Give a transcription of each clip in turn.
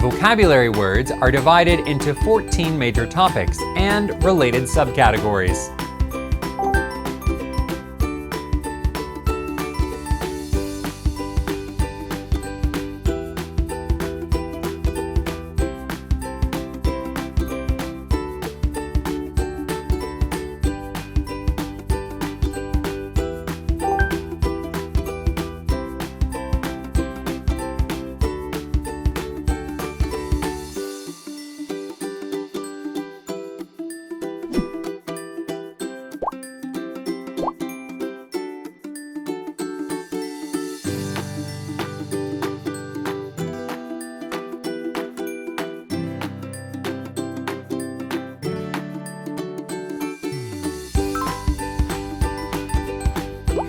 Vocabulary words are divided into 14 major topics and related subcategories.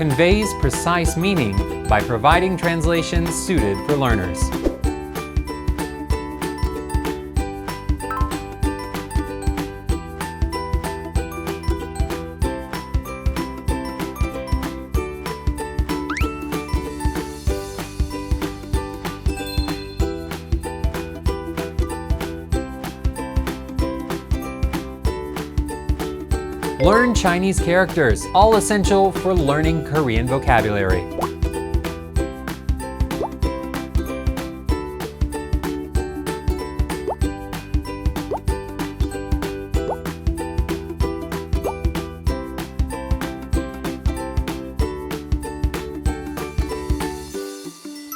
Conveys precise meaning by providing translations suited for learners. Learn Chinese characters, all essential for learning Korean vocabulary.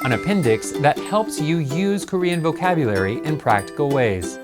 An appendix that helps you use Korean vocabulary in practical ways.